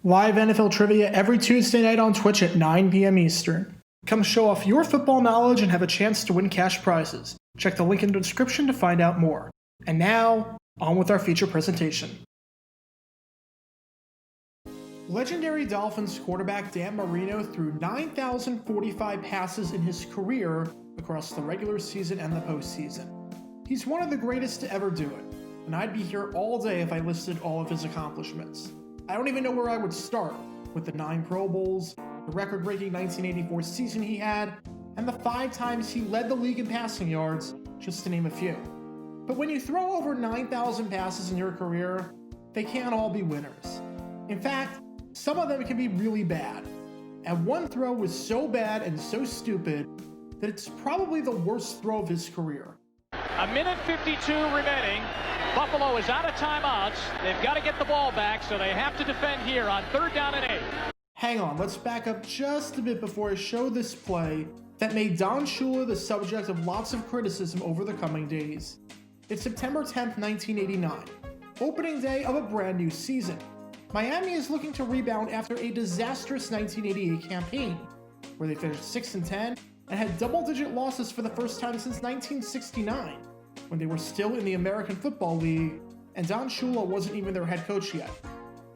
Live NFL trivia every Tuesday night on Twitch at 9 p.m. Eastern. Come show off your football knowledge and have a chance to win cash prizes. Check the link in the description to find out more. And now, on with our feature presentation. Legendary Dolphins quarterback Dan Marino threw 9,045 passes in his career across the regular season and the postseason. He's one of the greatest to ever do it, and I'd be here all day if I listed all of his accomplishments. I don't even know where I would start with the 9 Pro Bowls, the record-breaking 1984 season he had, and the 5 times he led the league in passing yards, just to name a few. But when you throw over 9,000 passes in your career, they can't all be winners. In fact, some of them can be really bad. And one throw was so bad and so stupid that it's probably the worst throw of his career. A minute 52 remaining. Buffalo is out of timeouts. They've got to get the ball back, so they have to defend here on 3rd down and 8. Hang on, let's back up just a bit before I show this play that made Don Shula the subject of lots of criticism over the coming days. It's September 10th, 1989, opening day of a brand new season. Miami is looking to rebound after a disastrous 1988 campaign, where they finished 6-10 and had double-digit losses for the first time since 1969, when they were still in the American Football League, and Don Shula wasn't even their head coach yet.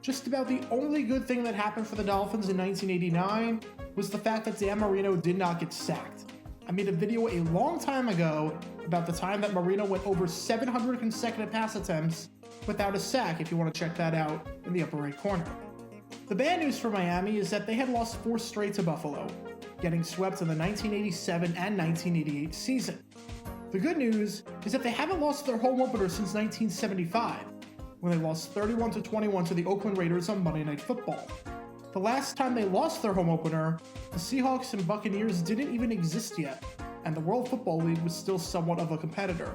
Just about the only good thing that happened for the Dolphins in 1989 was the fact that Dan Marino did not get sacked. I made a video a long time ago about the time that Marino went over 700 consecutive pass attempts without a sack, if you want to check that out in the upper right corner. The bad news for Miami is that they had lost 4 straight to Buffalo, getting swept in the 1987 and 1988 season. The good news is that they haven't lost their home opener since 1975, when they lost 31-21 to the Oakland Raiders on Monday Night Football. The last time they lost their home opener, the Seahawks and Buccaneers didn't even exist yet, and the World Football League was still somewhat of a competitor.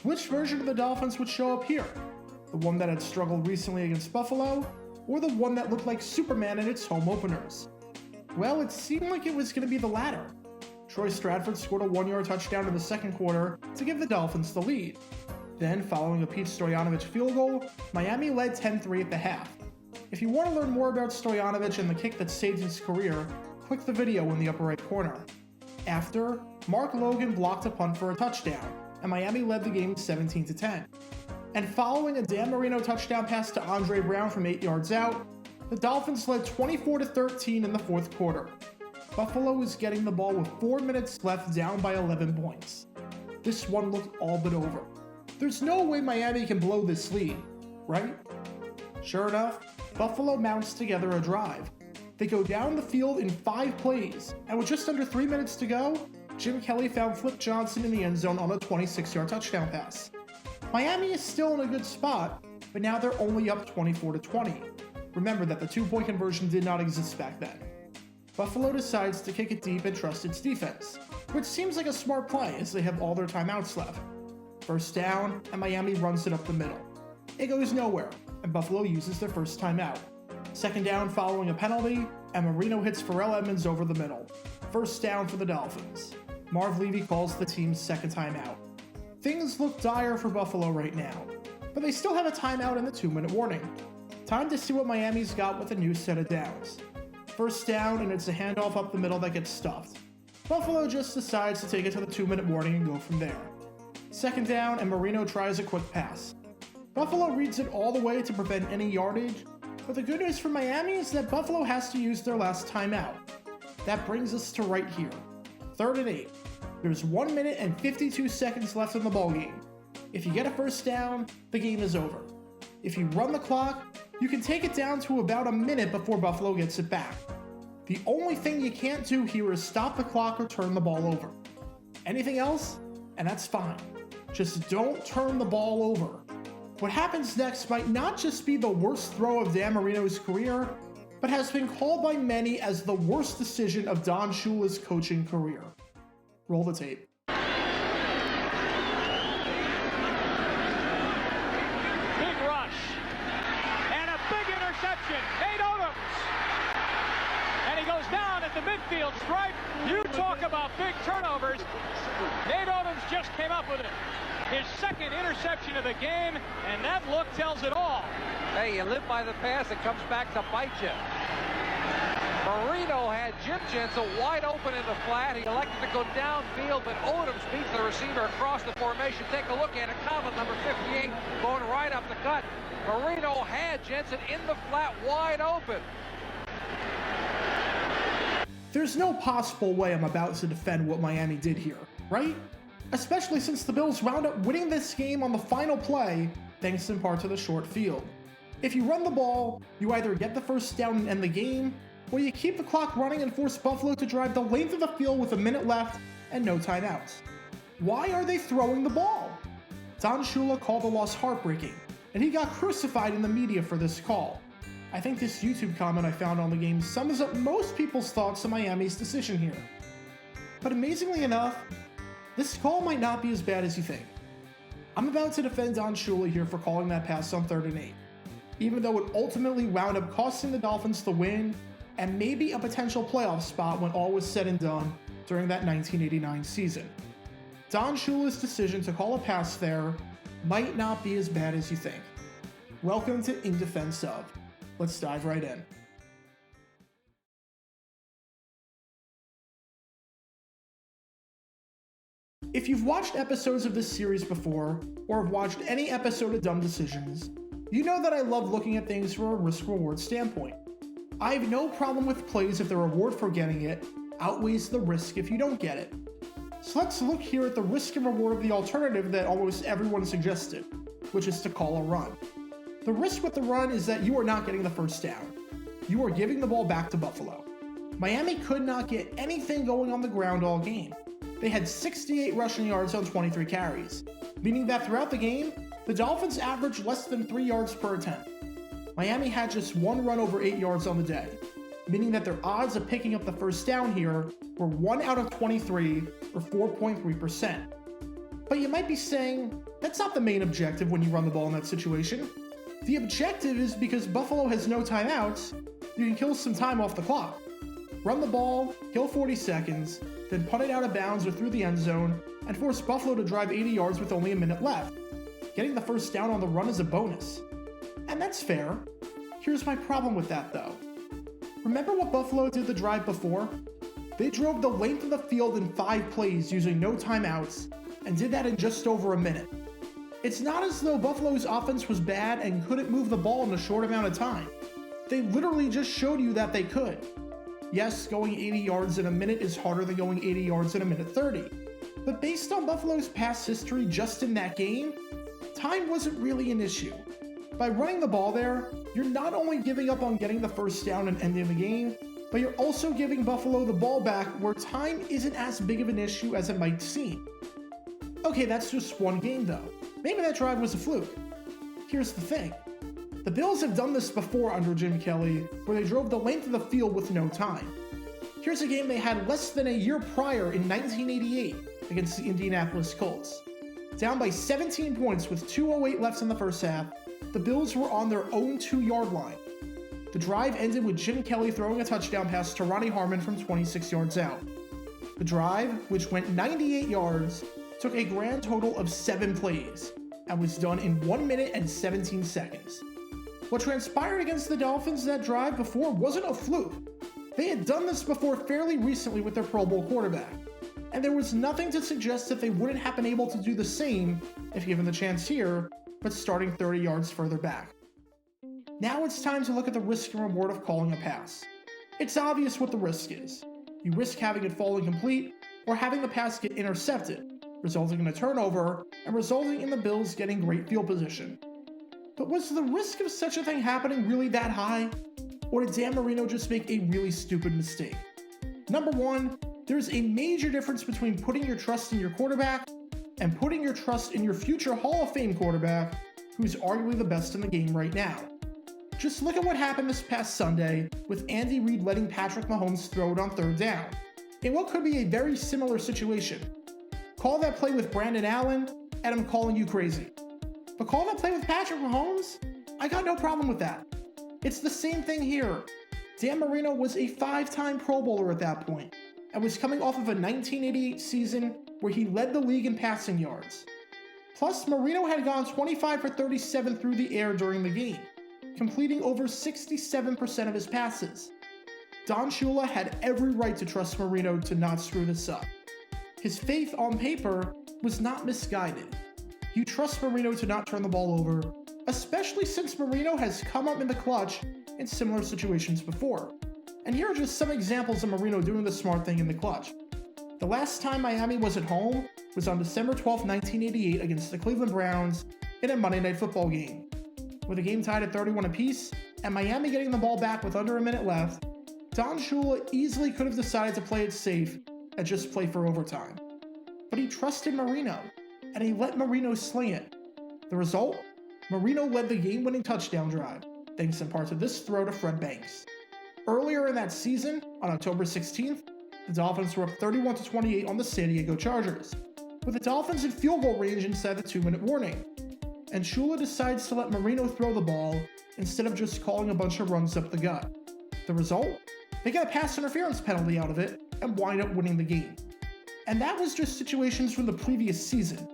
Which version of the Dolphins would show up here? The one that had struggled recently against Buffalo, or the one that looked like Superman in its home openers? Well, it seemed like it was going to be the latter. Troy Stratford scored a 1-yard touchdown in the second quarter to give the Dolphins the lead. Then, following a Pete Stoyanovich field goal, Miami led 10-3 at the half. If you want to learn more about Stoyanovich and the kick that saved his career, click the video in the upper right corner. After, Mark Logan blocked a punt for a touchdown, and Miami led the game 17-10. And following a Dan Marino touchdown pass to Andre Brown from 8 yards out, the Dolphins led 24-13 in the fourth quarter. Buffalo was getting the ball with 4 minutes left, down by 11 points. This one looked all but over. There's no way Miami can blow this lead, right? Sure enough, Buffalo mounts together a drive. They go down the field in 5 plays, and with just under 3 minutes to go, Jim Kelly found Flip Johnson in the end zone on a 26-yard touchdown pass. Miami is still in a good spot, but now they're only up 24-20. Remember that the 2-point conversion did not exist back then. Buffalo decides to kick it deep and trust its defense, which seems like a smart play as they have all their timeouts left. First down, and Miami runs it up the middle. It goes nowhere, and Buffalo uses their first timeout. Second down following a penalty, and Marino hits Pharrell Edmunds over the middle. First down for the Dolphins. Marv Levy calls the team's second timeout. Things look dire for Buffalo right now, but they still have a timeout and the 2-minute warning. Time to see what Miami's got with a new set of downs. First down, and it's a handoff up the middle that gets stuffed. Buffalo just decides to take it to the 2-minute warning and go from there. Second down, and Marino tries a quick pass. Buffalo reads it all the way to prevent any yardage, but the good news for Miami is that Buffalo has to use their last timeout. That brings us to right here. 3rd and 8. There's 1 minute and 52 seconds left in the ballgame. If you get a first down, the game is over. If you run the clock, you can take it down to about a minute before Buffalo gets it back. The only thing you can't do here is stop the clock or turn the ball over. Anything else, and that's fine. Just don't turn the ball over. What happens next might not just be the worst throw of Dan Marino's career, but has been called by many as the worst decision of Don Shula's coaching career. Roll the tape. The midfield stripe. You talk about big turnovers. Nate Odoms just came up with it. His second interception of the game, and that look tells it all. Hey, you live by the pass, it comes back to bite you. Marino had Jim Jensen wide open in the flat. He elected to go downfield, but Odoms beats the receiver across the formation. Take a look at it. Common number 58 going right up the gut. Marino had Jensen in the flat wide open. There's no possible way I'm about to defend what Miami did here, right? Especially since the Bills wound up winning this game on the final play, thanks in part to the short field. If you run the ball, you either get the first down and end the game, or you keep the clock running and force Buffalo to drive the length of the field with a minute left and no timeouts. Why are they throwing the ball? Don Shula called the loss heartbreaking, and he got crucified in the media for this call. I think this YouTube comment I found on the game sums up most people's thoughts on Miami's decision here. But amazingly enough, this call might not be as bad as you think. I'm about to defend Don Shula here for calling that pass on 3rd and 8, even though it ultimately wound up costing the Dolphins the win and maybe a potential playoff spot when all was said and done during that 1989 season. Don Shula's decision to call a pass there might not be as bad as you think. Welcome to In Defense Of. Let's dive right in. If you've watched episodes of this series before, or have watched any episode of Dumb Decisions, you know that I love looking at things from a risk-reward standpoint. I have no problem with plays if the reward for getting it outweighs the risk if you don't get it. So let's look here at the risk and reward of the alternative that almost everyone suggested, which is to call a run. The risk with the run is that you are not getting the first down. You are giving the ball back to Buffalo. Miami could not get anything going on the ground all game. They had 68 rushing yards on 23 carries, meaning that throughout the game, the Dolphins averaged less than 3 yards per attempt. Miami had just 1 run over 8 yards on the day, meaning that their odds of picking up the first down here were 1 out of 23, or 4.3%. But you might be saying, that's not the main objective when you run the ball in that situation. The objective is because Buffalo has no timeouts, you can kill some time off the clock. Run the ball, kill 40 seconds, then punt it out of bounds or through the end zone, and force Buffalo to drive 80 yards with only a minute left. Getting the first down on the run is a bonus. And that's fair. Here's my problem with that though. Remember what Buffalo did the drive before? They drove the length of the field in 5 plays using no timeouts, and did that in just over a minute. It's not as though Buffalo's offense was bad and couldn't move the ball in a short amount of time. They literally just showed you that they could. Yes, going 80 yards in a minute is harder than going 80 yards in a minute 30, but based on Buffalo's past history just in that game, time wasn't really an issue. By running the ball there, you're not only giving up on getting the first down and ending the game, but you're also giving Buffalo the ball back where time isn't as big of an issue as it might seem. Okay, that's just one game though. Maybe that drive was a fluke. Here's the thing. The Bills have done this before under Jim Kelly, where they drove the length of the field with no time. Here's a game they had less than a year prior in 1988 against the Indianapolis Colts. Down by 17 points with 2:08 left in the first half, the Bills were on their own 2-yard line. The drive ended with Jim Kelly throwing a touchdown pass to Ronnie Harmon from 26 yards out. The drive, which went 98 yards, took a grand total of 7 plays, and was done in 1 minute and 17 seconds. What transpired against the Dolphins that drive before wasn't a fluke. They had done this before fairly recently with their Pro Bowl quarterback, and there was nothing to suggest that they wouldn't have been able to do the same if given the chance here, but starting 30 yards further back. Now it's time to look at the risk and reward of calling a pass. It's obvious what the risk is. You risk having it fall incomplete, or having the pass get intercepted, resulting in a turnover, and resulting in the Bills getting great field position. But was the risk of such a thing happening really that high? Or did Dan Marino just make a really stupid mistake? Number one, there's a major difference between putting your trust in your quarterback and putting your trust in your future Hall of Fame quarterback, who's arguably the best in the game right now. Just look at what happened this past Sunday with Andy Reid letting Patrick Mahomes throw it on 3rd down, in what could be a very similar situation. Call that play with Brandon Allen, and I'm calling you crazy. But call that play with Patrick Mahomes? I got no problem with that. It's the same thing here. Dan Marino was a 5-time Pro Bowler at that point, and was coming off of a 1988 season where he led the league in passing yards. Plus, Marino had gone 25 for 37 through the air during the game, completing over 67% of his passes. Don Shula had every right to trust Marino to not screw this up. His faith on paper was not misguided. You trust Marino to not turn the ball over, especially since Marino has come up in the clutch in similar situations before. And here are just some examples of Marino doing the smart thing in the clutch. The last time Miami was at home was on December 12, 1988 against the Cleveland Browns in a Monday Night Football game. With the game tied at 31 apiece and Miami getting the ball back with under a minute left, Don Shula easily could have decided to play it safe and just play for overtime. But he trusted Marino, and he let Marino sling it. The result? Marino led the game-winning touchdown drive, thanks in part to this throw to Fred Banks. Earlier in that season, on October 16th, the Dolphins were up 31-28 on the San Diego Chargers, with the Dolphins in field goal range inside the 2-minute warning. And Shula decides to let Marino throw the ball instead of just calling a bunch of runs up the gut. The result? They get a pass interference penalty out of it and wind up winning the game. And that was just situations from the previous season.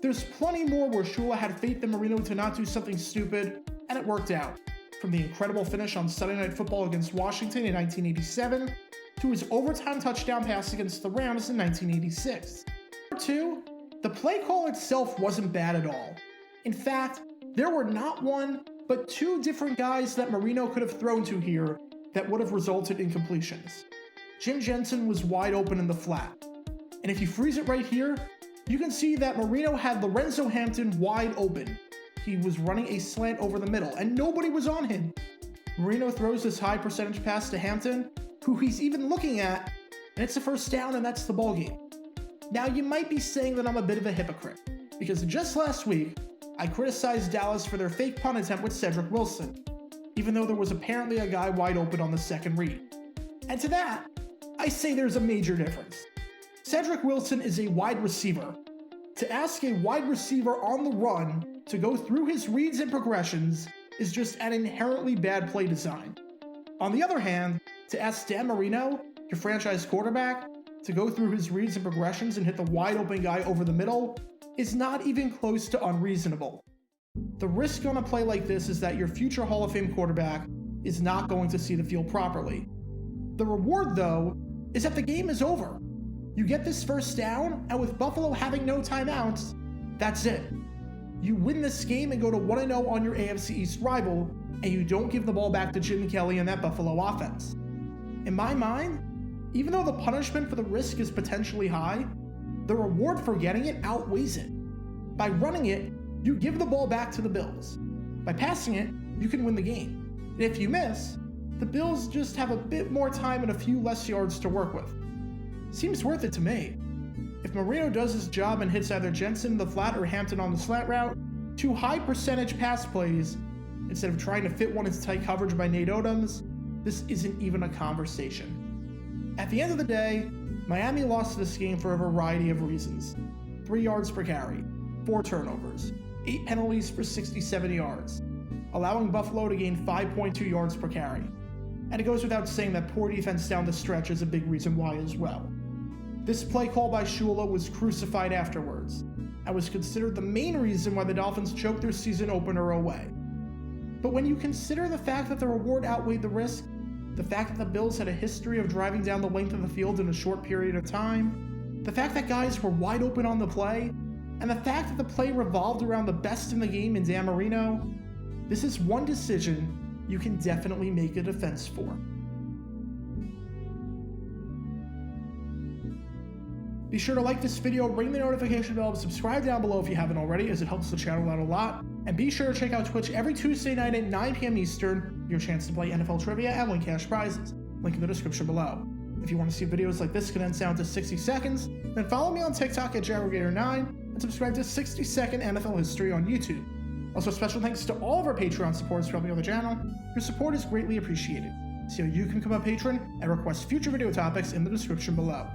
There's plenty more where Shula had faith in Marino to not do something stupid, and it worked out. From the incredible finish on Sunday Night Football against Washington in 1987, to his overtime touchdown pass against the Rams in 1986. Number 2, the play call itself wasn't bad at all. In fact, there were not one, but 2 different guys that Marino could have thrown to here that would have resulted in completions. Jim Jensen was wide open in the flat. And if you freeze it right here, you can see that Marino had Lorenzo Hampton wide open. He was running a slant over the middle, and nobody was on him. Marino throws this high percentage pass to Hampton, who he's even looking at, and it's a first down, and that's the ballgame. Now, you might be saying that I'm a bit of a hypocrite, because just last week, I criticized Dallas for their fake punt attempt with Cedric Wilson, even though there was apparently a guy wide open on the second read. And to that, I say there's a major difference. Cedric Wilson is a wide receiver. To ask a wide receiver on the run to go through his reads and progressions is just an inherently bad play design. On the other hand, to ask Dan Marino, your franchise quarterback, to go through his reads and progressions and hit the wide open guy over the middle is not even close to unreasonable. The risk on a play like this is that your future Hall of Fame quarterback is not going to see the field properly. The reward, though, is that the game is over. You get this first down, and with Buffalo having no timeouts, that's it. You win this game and go to 1-0 on your AFC East rival, and you don't give the ball back to Jim Kelly and that Buffalo offense. In my mind, even though the punishment for the risk is potentially high, the reward for getting it outweighs it. By running it, you give the ball back to the Bills. By passing it, you can win the game. And if you miss, the Bills just have a bit more time and a few less yards to work with. Seems worth it to me. If Marino does his job and hits either Jensen in the flat or Hampton on the slant route, 2 high percentage pass plays, instead of trying to fit one into tight coverage by Nate Odoms, this isn't even a conversation. At the end of the day, Miami lost this game for a variety of reasons. 3 yards per carry, 4 turnovers, 8 penalties for 67 yards, allowing Buffalo to gain 5.2 yards per carry. And it goes without saying that poor defense down the stretch is a big reason why as well. This play call by Shula was crucified afterwards, and was considered the main reason why the Dolphins choked their season opener away. But when you consider the fact that the reward outweighed the risk, the fact that the Bills had a history of driving down the length of the field in a short period of time, the fact that guys were wide open on the play, and the fact that the play revolved around the best in the game in Dan Marino, this is one decision you can definitely make a defense for. Be sure to like this video, ring the notification bell, and subscribe down below if you haven't already, as it helps the channel out a lot. And be sure to check out Twitch every Tuesday night at 9 p.m. Eastern, your chance to play NFL trivia and win cash prizes. Link in the description below. If you want to see videos like this condensed down to 60 seconds, then follow me on TikTok at Gyrogator9 and subscribe to 60-second NFL history on YouTube. Also, special thanks to all of our Patreon supporters for helping out the channel. Your support is greatly appreciated. See how you can become a patron and request future video topics in the description below.